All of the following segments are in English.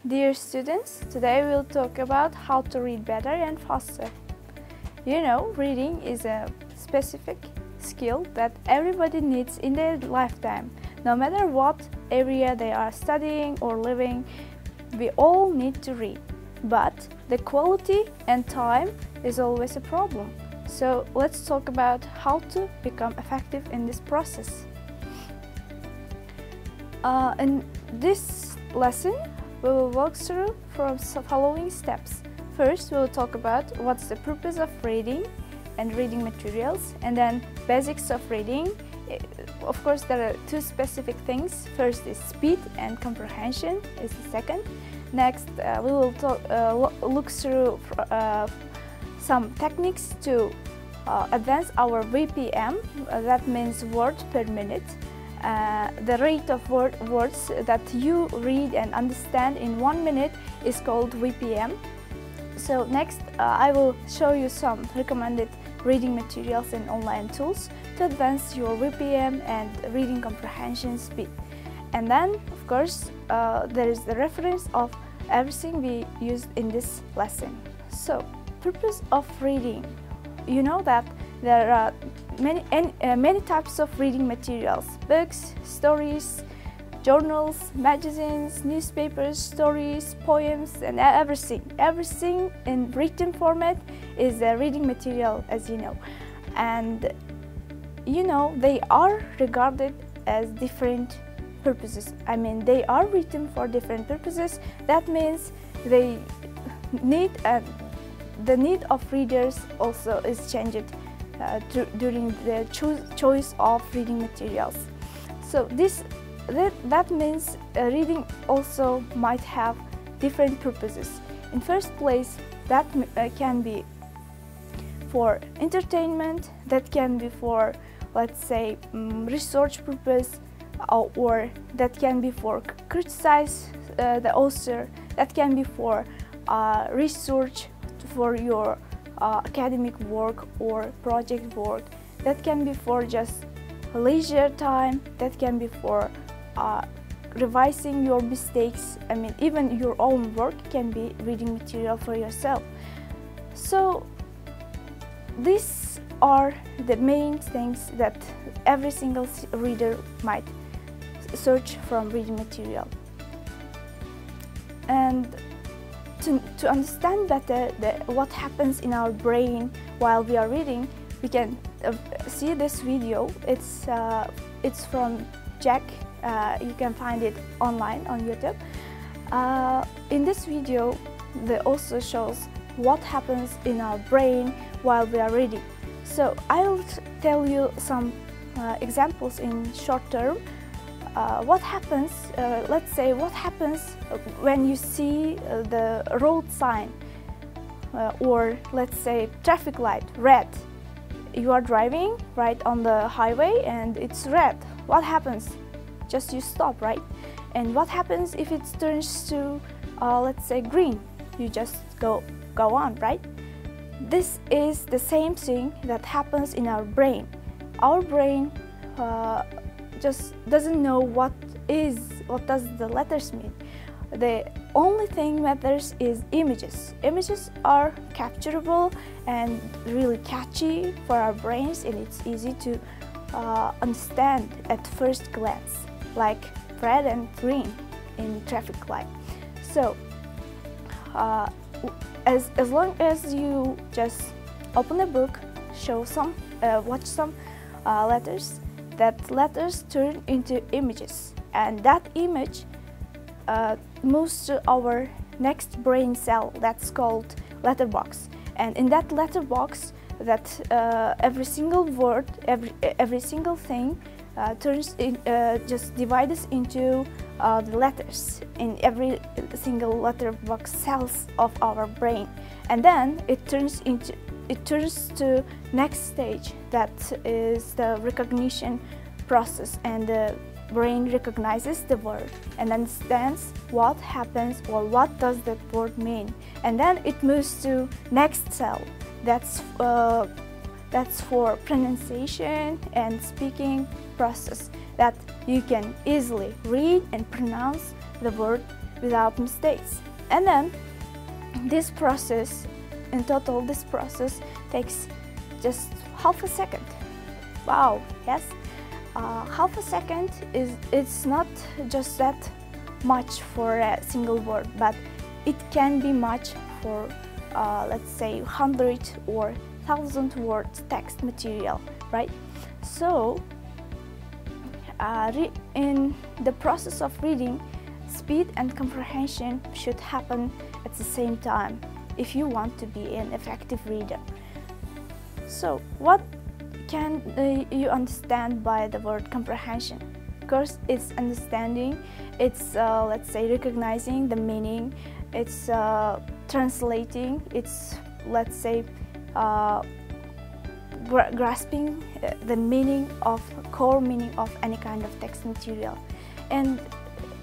Dear students, today we'll talk about how to read better and faster. You know, reading is a specific skill that everybody needs in their lifetime. No matter what area they are studying or living, we all need to read. But the quality and time is always a problem. So let's talk about how to become effective in this process. In this lesson, we will walk through from following steps. First, we will talk about what's the purpose of reading and reading materials, and then basics of reading. Of course, there are two specific things. First is speed and comprehension is the second. Next, we will look through some techniques to advance our VPM, that means word per minute. The rate of words that you read and understand in 1 minute is called VPM. So next, I will show you some recommended reading materials and online tools to advance your VPM and reading comprehension speed. And then, of course, there is the reference of everything we used in this lesson. So, purpose of reading. You know that there are many types of reading materials: books, stories, journals, magazines, newspapers, stories, poems, and everything. Everything in written format is a reading material, as you know. And you know, they are regarded as different purposes. I mean, they are written for different purposes. That means they need the need of readers also is changed during the choice of reading materials. So that means reading also might have different purposes. In first place, that can be for entertainment, that can be for, let's say, research purpose, or that can be for criticize the author, that can be for research for your academic work or project work, that can be for just leisure time, that can be for revising your mistakes. I mean, even your own work can be reading material for yourself. So these are the main things that every single reader might search from reading material. And to understand better what happens in our brain while we are reading, we can see this video. It's from Jack. You can find it online on YouTube. In this video, they also shows what happens in our brain while we are reading. So I will tell you some examples in short term. What happens, let's say, what happens when you see the road sign or let's say traffic light, red. You are driving right on the highway and it's red. What happens? Just you stop, right? And what happens if it turns to, let's say, green? You just go on, right? This is the same thing that happens in our brain. Our brain just doesn't know what does the letters mean. The only thing matters is images. Images are capturable and really catchy for our brains, and it's easy to understand at first glance, like red and green in traffic light. So as long as you just open a book, watch some letters, that letters turn into images, and that image moves to our next brain cell that's called letterbox. And in that letterbox, that every single word, every single thing just divides into the letters in every single letterbox cells of our brain, and then it turns to next stage, that is the recognition process, and the brain recognizes the word and understands what happens or what does that word mean, and then it moves to next cell. That's for pronunciation and speaking process, that you can easily read and pronounce the word without mistakes. And then this process, in total, this process takes just half a second. Wow, yes. Half a second it's not just that much for a single word, but it can be much for let's say 100 or 1,000 words text material, right? So in the process of reading, speed and comprehension should happen at the same time if you want to be an effective reader. So what can you understand by the word comprehension? Of course, it's understanding, it's let's say recognizing the meaning, it's translating, it's let's say grasping the meaning of core meaning of any kind of text material. And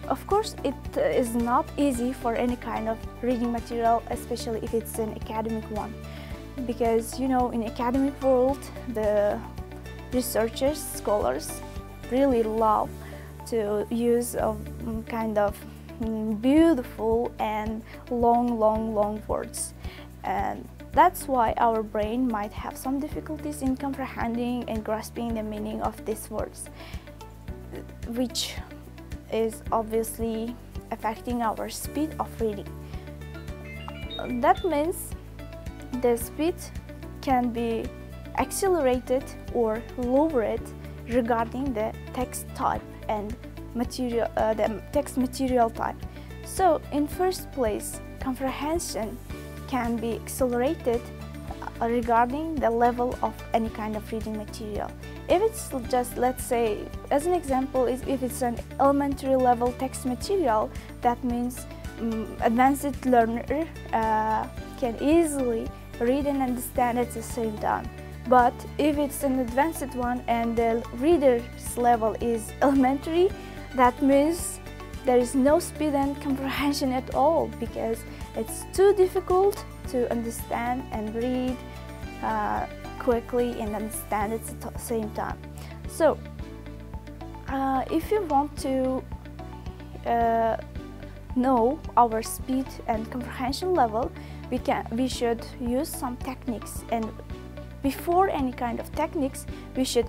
of course, it is not easy for any kind of reading material, especially if it's an academic one, because you know, in academic world, the researchers, scholars really love to use a kind of beautiful and long words, and that's why our brain might have some difficulties in comprehending and grasping the meaning of these words, which is obviously affecting our speed of reading. That means the speed can be accelerated or lowered regarding the text type and material, the text material type. So in first place, comprehension can be accelerated regarding the level of any kind of reading material. If it's just, let's say, as an example, if it's an elementary level text material, that means advanced learner can easily read and understand at the same time. But if it's an advanced one and the reader's level is elementary, that means there is no speed and comprehension at all, because it's too difficult to understand and read quickly and understand at the same time. So if you want to know our speed and comprehension level, we should use some techniques, and before any kind of techniques, we should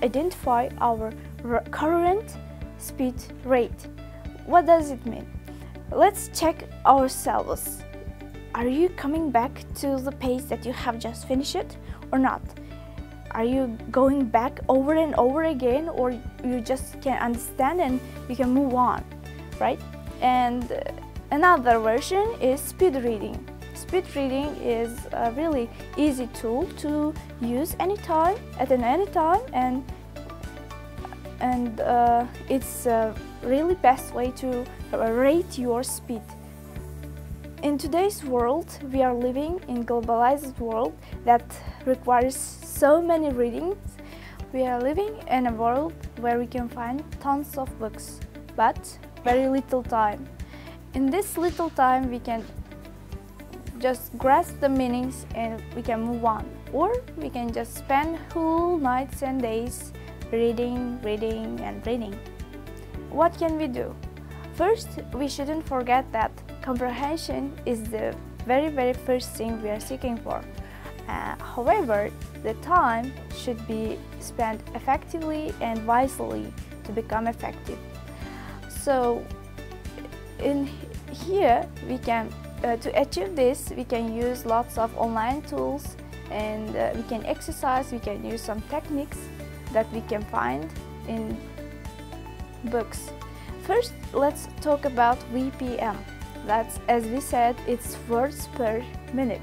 identify our current speed rate. What does it mean? Let's check ourselves. Are you coming back to the pace that you have just finished or not? Are you going back over and over again, or you just can understand and you can move on, right? And another version is speed reading. Speed reading is a really easy tool to use anytime, at any time, and it's a really best way to rate your speed. In today's world, we are living in globalized world that requires so many readings. We are living in a world where we can find tons of books, but very little time. In this little time, we can just grasp the meanings and we can move on, or we can just spend whole nights and days reading. What can we do? First, we shouldn't forget that comprehension is the very first thing we are seeking for. However, the time should be spent effectively and wisely to become effective. So in here, we can to achieve this, we can use lots of online tools, and we can exercise, we can use some techniques that we can find in books. First, let's talk about VPM. That's, as we said, it's words per minute.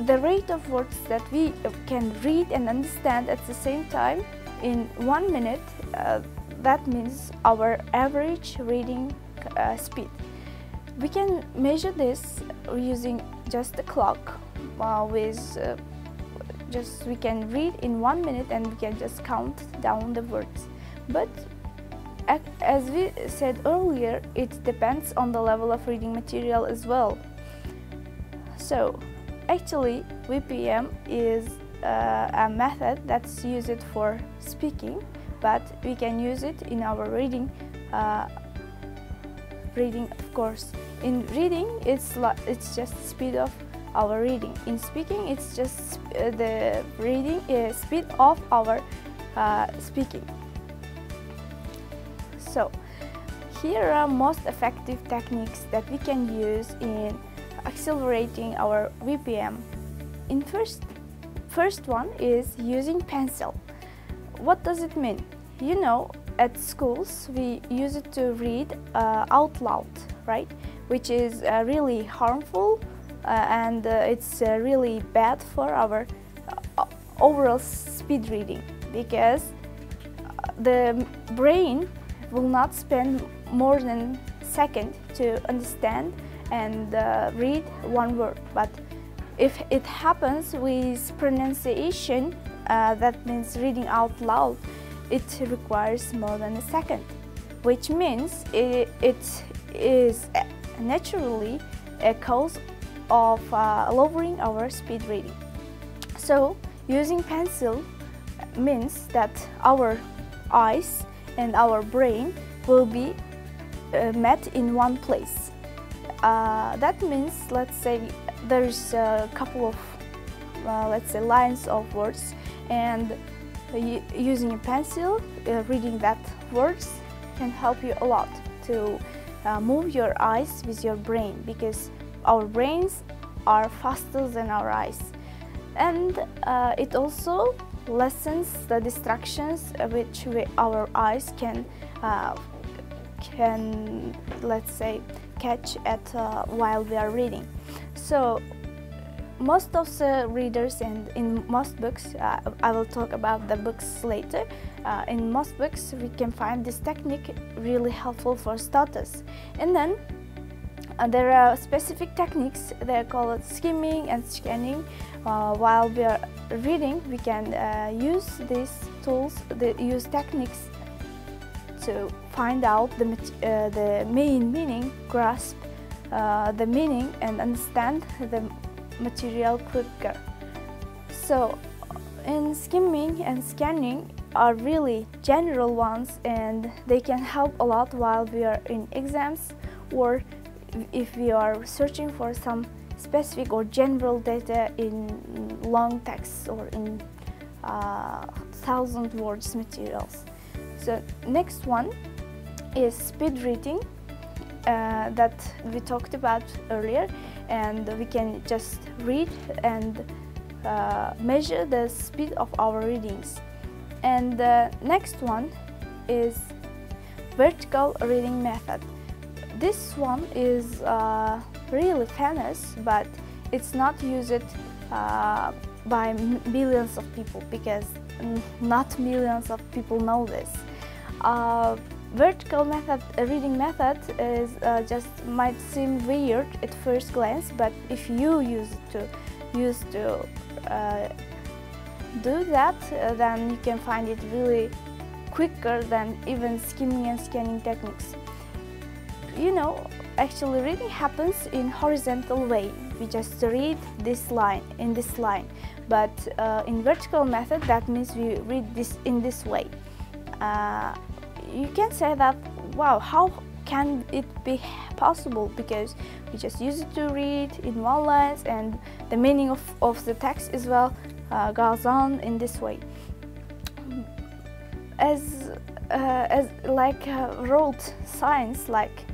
The rate of words that we can read and understand at the same time in 1 minute, that means our average reading speed. We can measure this using just a clock. We can read in 1 minute and we can just count down the words. But as we said earlier, it depends on the level of reading material as well. So actually, VPM is a method that's used for speaking, but we can use it in our reading reading, of course. In reading, it's just speed of our reading. In speaking, it's just the reading speed of our speaking. So here are most effective techniques that we can use in accelerating our VPM. In first one is using pencil. What does it mean? You know, at schools we use it to read out loud, right? Which is really harmful and it's really bad for our overall speed reading, because the brain will not spend more than a second to understand and read one word. But if it happens with pronunciation, that means reading out loud, it requires more than a second, which means it is naturally a cause of lowering our speed reading. So using pencil means that our eyes and our brain will be met in one place. That means, let's say, there's a couple of let's say lines of words, and using a pencil, reading that words can help you a lot to move your eyes with your brain, because our brains are faster than our eyes. And it also lessens the distractions which our eyes can let's say catch at while we are reading. So most of the readers, and in most books, I will talk about the books later, in most books we can find this technique really helpful for starters. And then there are specific techniques, they call it skimming and scanning. While we are reading, we can use these tools, use techniques to find out the main meaning, grasp the meaning and understand the material quicker. So in skimming and scanning are really general ones, and they can help a lot while we are in exams, or if we are searching for some specific or general data in long texts or in 1,000 words materials. So next one is speed reading that we talked about earlier, and we can just read and measure the speed of our readings. And the next one is vertical reading method. This one is really famous, but it's not used by millions of people, because not millions of people know this. Vertical reading method is just might seem weird at first glance, but if you used to do that, then you can find it really quicker than even skimming and scanning techniques. You know, actually reading happens in horizontal way. We just read this line in this line, but in vertical method, that means we read this in this way. You can say that, wow, how can it be possible? Because we just use it to read in one line, and the meaning of the text as well goes on in this way. As like road signs, like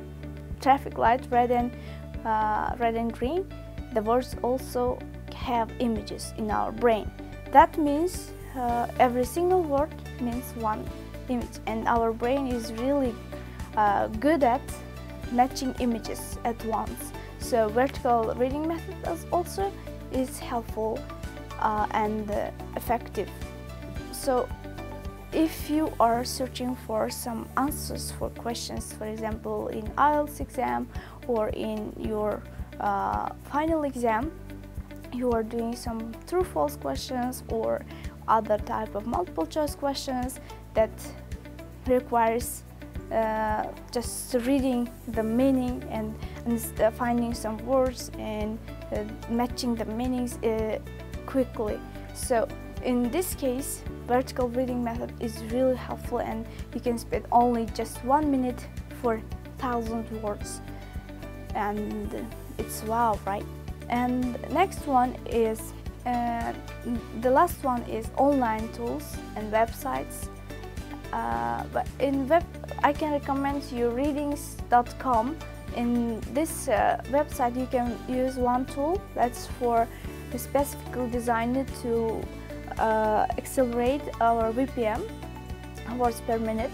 traffic light, red and green, the words also have images in our brain. That means every single word means one image, and our brain is really good at matching images at once. So vertical reading method also is helpful and effective. So if you are searching for some answers for questions, for example in IELTS exam or in your final exam, you are doing some true-false questions or other type of multiple choice questions that requires just reading the meaning and finding some words and matching the meanings quickly. So in this case, vertical reading method is really helpful, and you can spend only just 1 minute for 1,000 words, and it's wow, right? And next one is the last one is online tools and websites. But in web, I can recommend you readings.com. In this website, you can use one tool that's specifically designed to accelerate our VPM, words per minute.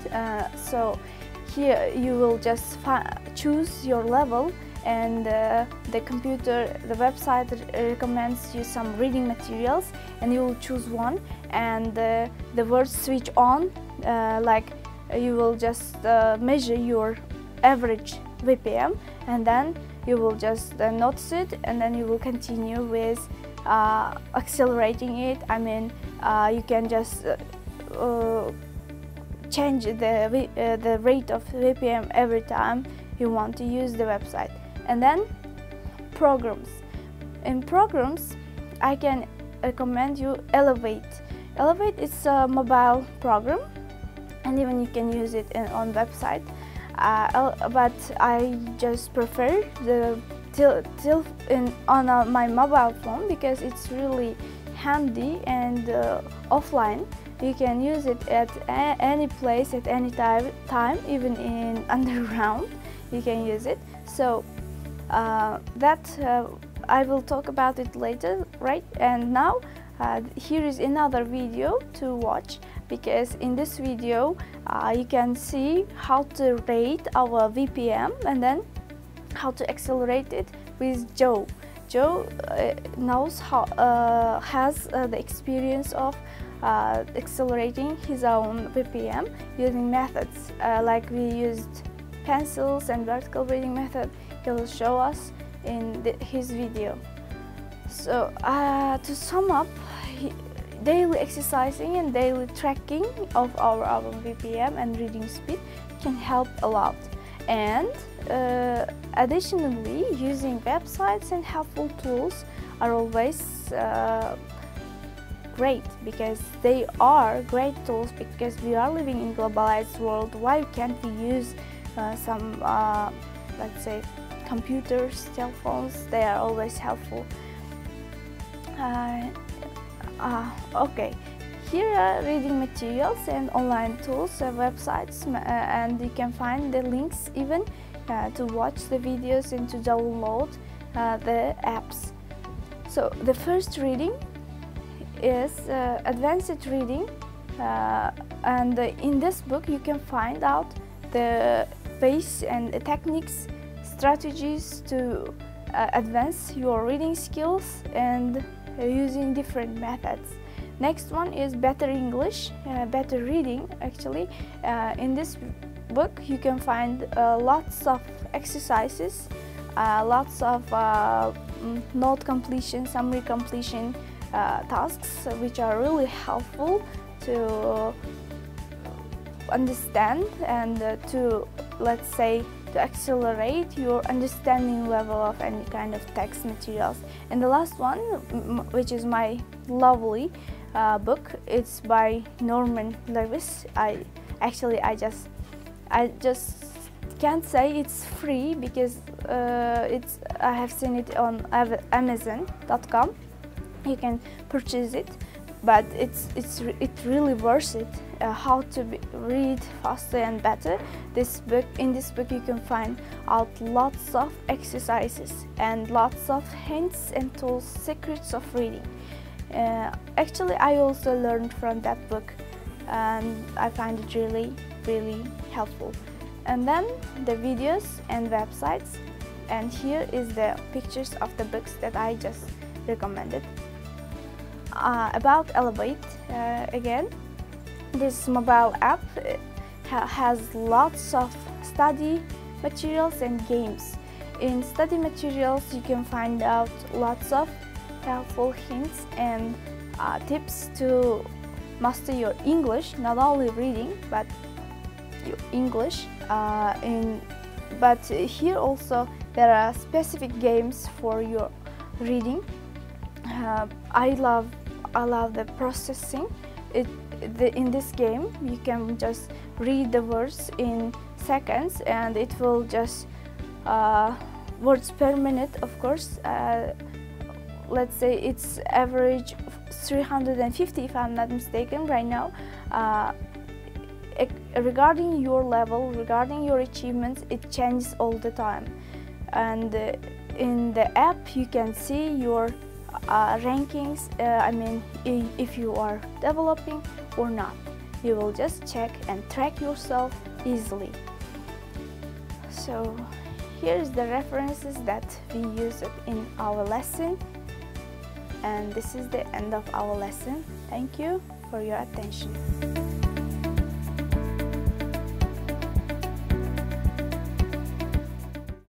So here you will just choose your level, and the website recommends you some reading materials, and you will choose one, and the words switch on, like you will just measure your average VPM, and then you will just notice it, and then you will continue with accelerating it. I mean, you can just change the rate of VPM every time you want to use the website. And then programs. In programs, I can recommend you Elevate. Elevate is a mobile program, and even you can use it on website. But I just prefer the on my mobile phone because it's really handy and offline. You can use it at any place at any time, even in underground. You can use it. So I will talk about it later, right? And now here is another video to watch, because in this video you can see how to rate our VPM and then how to accelerate it with Joe. Joe knows how has the experience of accelerating his own VPM using methods like we used pencils and vertical reading method. He will show us in his video. So to sum up, daily exercising and daily tracking of our VPM and reading speed can help a lot. And additionally, using websites and helpful tools are always great, because they are great tools, because we are living in a globalized world. Why can't we use some, let's say, computers, cell phones? They are always helpful. Okay, here are reading materials and online tools, websites, and you can find the links even to watch the videos and to download the apps. So the first reading is advanced reading, and in this book you can find out the ways and techniques, strategies to advance your reading skills and using different methods. Next one is better English, better reading. Actually, in this book you can find lots of exercises, lots of note completion, summary completion tasks, which are really helpful to understand and to, let's say, to accelerate your understanding level of any kind of text materials. And the last one, which is my lovely book, it's by Norman Lewis. I just can't say it's free, because I have seen it on Amazon.com. You can purchase it, but it's really worth it. How to read faster and better. In this book you can find out lots of exercises and lots of hints and tools, secrets of reading. Actually, I also learned from that book, and I find it really helpful. And then the videos and websites, and here is the pictures of the books that I just recommended. About Elevate, again, this mobile app has lots of study materials and games. In study materials you can find out lots of helpful hints and tips to master your English, not only reading but your English. But here also there are specific games for your reading. I love the processing. in this game you can just read the words in seconds, and it will just words per minute, of course. Let's say it's average 350 if I'm not mistaken right now. Regarding your level, regarding your achievements, it changes all the time. And in the app you can see your rankings, I mean if you are developing or not. You will just check and track yourself easily. So here's the references that we used in our lesson, and this is the end of our lesson. Thank you for your attention.